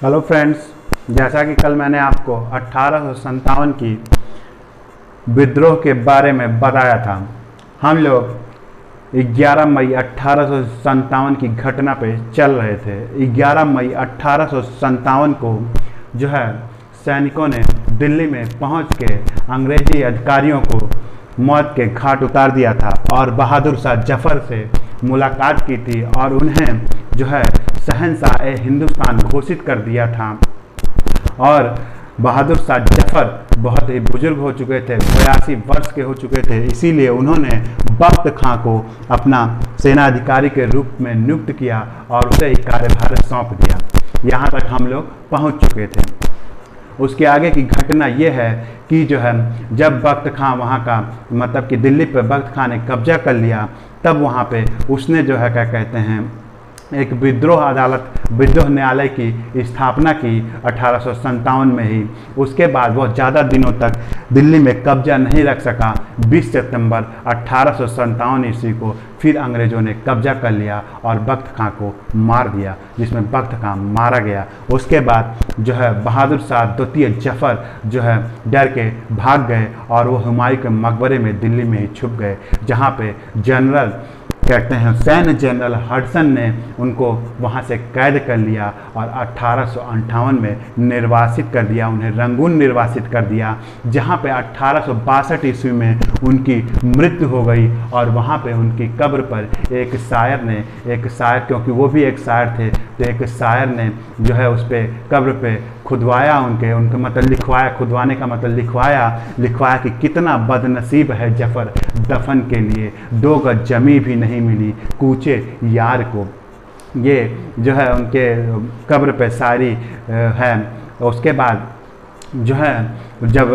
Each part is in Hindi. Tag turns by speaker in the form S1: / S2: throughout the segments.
S1: हेलो फ्रेंड्स, जैसा कि कल मैंने आपको 1857 की विद्रोह के बारे में बताया था। हम लोग 11 मई 1857 की घटना पे चल रहे थे। 11 मई 1857 को जो है सैनिकों ने दिल्ली में पहुंच के अंग्रेजी अधिकारियों को मौत के घाट उतार दिया था और बहादुर शाह जफर से मुलाकात की थी और उन्हें जो है शहंशाह हिंदुस्तान घोषित कर दिया था। और बहादुर शाह जफर बहुत ही बुजुर्ग हो चुके थे, 82 वर्ष के हो चुके थे, इसीलिए उन्होंने बख्त खां को अपना सेनाधिकारी के रूप में नियुक्त किया और उसे एक कार्यभार सौंप दिया। यहाँ तक हम लोग पहुँच चुके थे। उसके आगे की घटना ये है कि जो है जब बख्त खां वहाँ का मतलब कि दिल्ली पर बख्त खां ने कब्जा कर लिया, तब वहाँ पे उसने जो है क्या कहते हैं एक विद्रोह न्यायालय की स्थापना की 1857 में ही। उसके बाद वह ज़्यादा दिनों तक दिल्ली में कब्जा नहीं रख सका। 20 सितंबर 1857 ईस्वी को फिर अंग्रेज़ों ने कब्जा कर लिया और बख्त खां को मार दिया, जिसमें बख्त खां मारा गया। उसके बाद जो है बहादुर शाह द्वितीय जफर जो है डर के भाग गए और वो हुमायूं के मकबरे में दिल्ली में ही छुप गए, जहाँ पे जनरल कहते हैं सैन्य जनरल हडसन ने उनको वहाँ से कैद कर लिया और 1858 में निर्वासित कर दिया, उन्हें रंगून निर्वासित कर दिया, जहाँ पे 1862 ईस्वी में उनकी मृत्यु हो गई। और वहाँ पे उनकी कब्र पर एक शायर क्योंकि वो भी एक शायर थे, तो एक शायर ने जो है उस पर कब्र पे खुदवाया, उनके मतलब लिखवाया, खुदवाने का मतलब लिखवाया कि कितना बदनसीब है जफर, दफन के लिए 2 गज जमी भी नहीं मिली कूचे यार को। ये जो है उनके कब्र पे शायरी है। उसके बाद जो है जब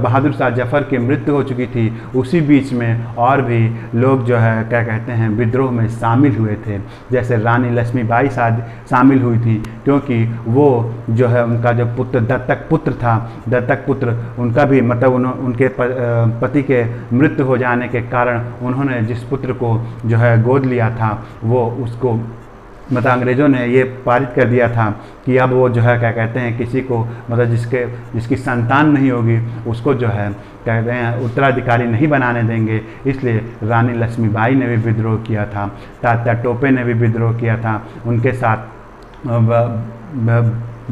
S1: बहादुर शाह जफर की मृत्यु हो चुकी थी, उसी बीच में और भी लोग जो है क्या कहते हैं विद्रोह में शामिल हुए थे। जैसे रानी लक्ष्मीबाई शामिल हुई थी, क्योंकि वो जो है उनका जो दत्तक पुत्र उनका भी मतलब उनके पति के मृत्यु हो जाने के कारण उन्होंने जिस पुत्र को जो है गोद लिया था, वो उसको मतलब अंग्रेज़ों ने ये पारित कर दिया था कि अब वो जो है क्या कहते हैं किसी को मतलब जिसकी संतान नहीं होगी उसको जो है कहते हैं उत्तराधिकारी नहीं बनाने देंगे। इसलिए रानी लक्ष्मीबाई ने भी विद्रोह किया था, तात्या टोपे ने भी विद्रोह किया था, उनके साथ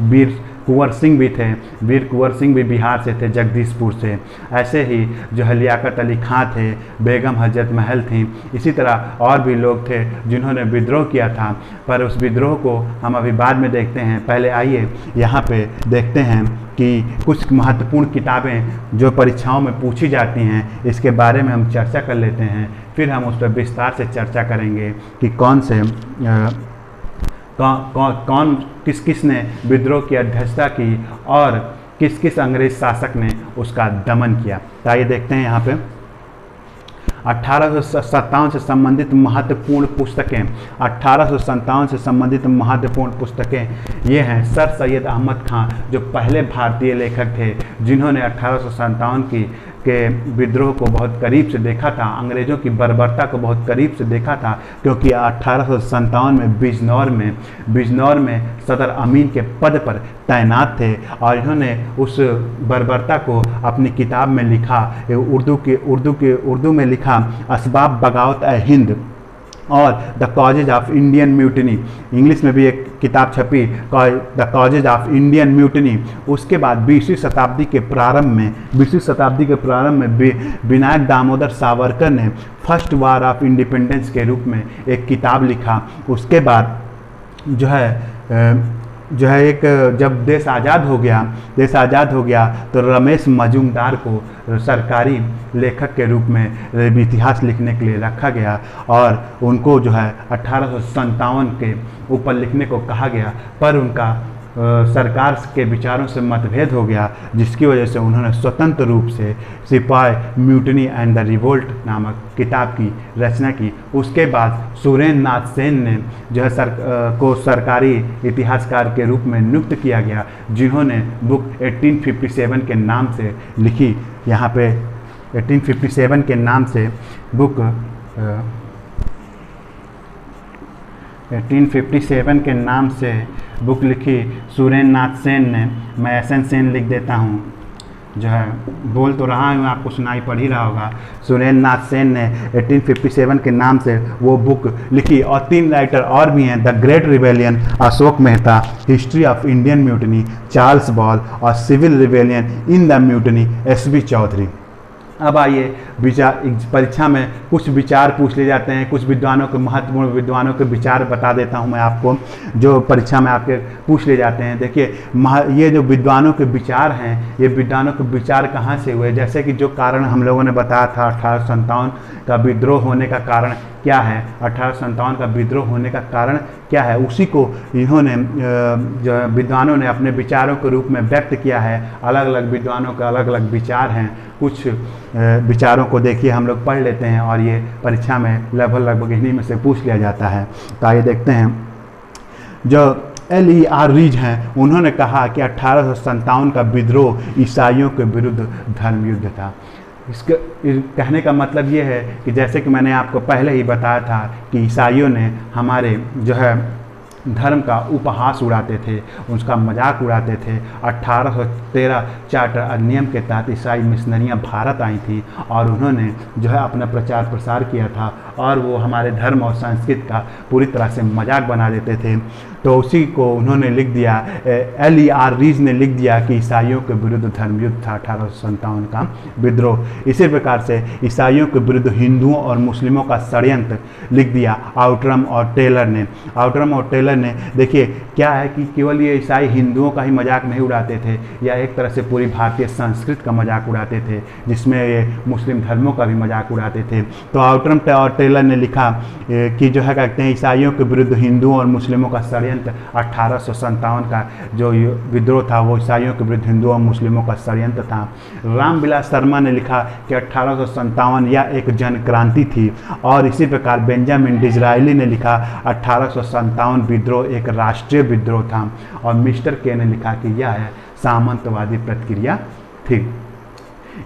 S1: वीर कुंवर सिंह भी थे। वीर कुंवर सिंह भी बिहार से थे, जगदीशपुर से। ऐसे ही जो है लियाकत अली खां थे, बेगम हजरत महल थी, इसी तरह और भी लोग थे जिन्होंने विद्रोह किया था। पर उस विद्रोह को हम अभी बाद में देखते हैं। पहले आइए यहाँ पे देखते हैं कि कुछ महत्वपूर्ण किताबें जो परीक्षाओं में पूछी जाती हैं, इसके बारे में हम चर्चा कर लेते हैं। फिर हम उस पर विस्तार से चर्चा करेंगे कि कौन किस ने विद्रोह की अध्यक्षता की और किस अंग्रेज शासक ने उसका दमन किया। तो आइए देखते हैं यहाँ पे 1857 से संबंधित महत्वपूर्ण पुस्तकें। 1857 से संबंधित महत्वपूर्ण पुस्तकें ये हैं। सर सैयद अहमद खां जो पहले भारतीय लेखक थे, जिन्होंने 1857 के विद्रोह को बहुत करीब से देखा था, अंग्रेज़ों की बर्बरता को बहुत करीब से देखा था, क्योंकि 1857 में बिजनौर में सदर अमीन के पद पर तैनात थे और इन्होंने उस बर्बरता को अपनी किताब में लिखा, उर्दू में लिखा असबाब बगावत ए हिंद और the causes of Indian mutiny. English में भी एक किताब छपी, the causes of Indian mutiny. उसके बाद 20वीं शताब्दी के प्रारंभ में विनायक दामोदर सावरकर ने फर्स्ट वार ऑफ इंडिपेंडेंस के रूप में एक किताब लिखा। उसके बाद जो है एक जब देश आज़ाद हो गया तो रमेश मजूमदार को सरकारी लेखक के रूप में इतिहास लिखने के लिए रखा गया और उनको जो है 1857 के ऊपर लिखने को कहा गया, पर उनका सरकार के विचारों से मतभेद हो गया, जिसकी वजह से उन्होंने स्वतंत्र रूप से सिपाही म्यूटनी एंड द रिवोल्ट नामक किताब की रचना की। उसके बाद सुरेंद्र नाथ सेन ने जो है को सरकारी इतिहासकार के रूप में नियुक्त किया गया, जिन्होंने बुक 1857 के नाम से लिखी। यहाँ पे 1857 के नाम से बुक 1857 के नाम से बुक लिखी सुरेंद्र नाथ सेन ने, मैं SN सेन लिख देता हूँ, जो है बोल तो रहा हूँ, आपको सुनाई पड़ ही रहा होगा। सुरेंद्र नाथ सेन ने 1857 के नाम से वो बुक लिखी। और 3 राइटर और भी हैं, the great rebellion Ashok Mehta, history of Indian mutiny Charles Ball, और civil rebellion in the mutiny SB Chaudhuri. अब आइए विचार, परीक्षा में कुछ विचार पूछ ले जाते हैं, कुछ विद्वानों के, महत्वपूर्ण विद्वानों के विचार बता देता हूं मैं आपको, जो परीक्षा में आपके पूछ ले जाते हैं। देखिए ये जो विद्वानों के विचार हैं, ये विद्वानों के विचार कहाँ से हुए, जैसे कि जो कारण हम लोगों ने बताया था 1857 का विद्रोह होने का कारण क्या है, 1857 का विद्रोह होने का कारण क्या है, उसी को इन्होंने जो विद्वानों ने अपने विचारों के रूप में व्यक्त किया है। अलग अलग विद्वानों के अलग अलग विचार हैं, कुछ विचारों को देखिए हम लोग पढ़ लेते हैं और ये परीक्षा में लगभग इन्हीं में से पूछ लिया जाता है। तो आइए देखते हैं। जो LER रीज हैं, उन्होंने कहा कि 1857 का विद्रोह ईसाइयों के विरुद्ध धर्म युद्ध था। इसके कहने का मतलब ये है कि जैसे कि मैंने आपको पहले ही बताया था कि ईसाइयों ने हमारे जो है धर्म का उपहास उड़ाते थे, उसका मजाक उड़ाते थे। 1813 चार्टर अधिनियम के तहत ईसाई मिशनरियाँ भारत आई थी और उन्होंने जो है अपना प्रचार प्रसार किया था और वो हमारे धर्म और संस्कृति का पूरी तरह से मजाक बना देते थे। तो उसी को उन्होंने लिख दिया, LER रीज ने लिख दिया कि ईसाइयों के विरुद्ध धर्मयुद्ध था 1857 का विद्रोह। इसी प्रकार से ईसाइयों के विरुद्ध हिंदुओं और मुस्लिमों का षड्यंत्र लिख दिया आउटरम और टेलर ने। आउटरम और टेलर ने, देखिए क्या है कि केवल ये ईसाई हिंदुओं का ही मजाक नहीं उड़ाते थे, या एक तरह से पूरी भारतीय संस्कृति का मजाक उड़ाते थे, जिसमें ये मुस्लिम धर्मों का भी मजाक उड़ाते थे। तो आउटरम और टेलर ने लिखा कि जो है कहते हैं ईसाइयों के विरुद्ध हिंदुओं और मुस्लिमों का षड्यंत्र 1857 का जो विद्रोह था वो ईसाइयों के विरुद्ध हिंदुओं और मुस्लिमों का षड्यंत्र था। रामविलास शर्मा ने लिखा कि 1857 यह एक जन क्रांति थी। और इसी प्रकार बेंजामिन डिज़रायली ने लिखा 1857 विद्रोह एक राष्ट्रीय विद्रोह था। और मिस्टर के ने लिखा कि यह सामंतवादी प्रतिक्रिया थी।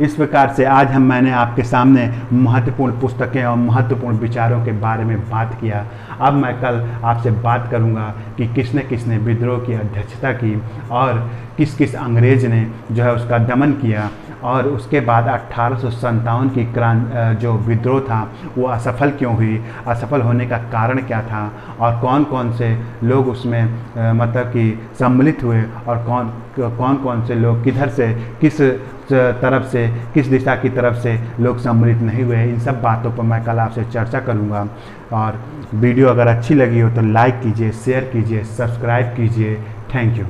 S1: इस प्रकार से आज मैंने आपके सामने महत्वपूर्ण पुस्तकें और महत्वपूर्ण विचारों के बारे में बात किया। अब मैं कल आपसे बात करूंगा कि किसने किसने विद्रोह की अध्यक्षता की और किस किस अंग्रेज ने जो है उसका दमन किया, और उसके बाद 1857 की जो विद्रोह था वो असफल क्यों हुई, असफल होने का कारण क्या था, और कौन कौन से लोग उसमें मतलब कि सम्मिलित हुए, और कौन कौन से लोग किधर से, किस तरफ से, किस दिशा की तरफ से लोग सम्मिलित नहीं हुए। इन सब बातों पर मैं कल आपसे चर्चा करूंगा। और वीडियो अगर अच्छी लगी हो तो लाइक कीजिए, शेयर कीजिए, सब्सक्राइब कीजिए। Thank you.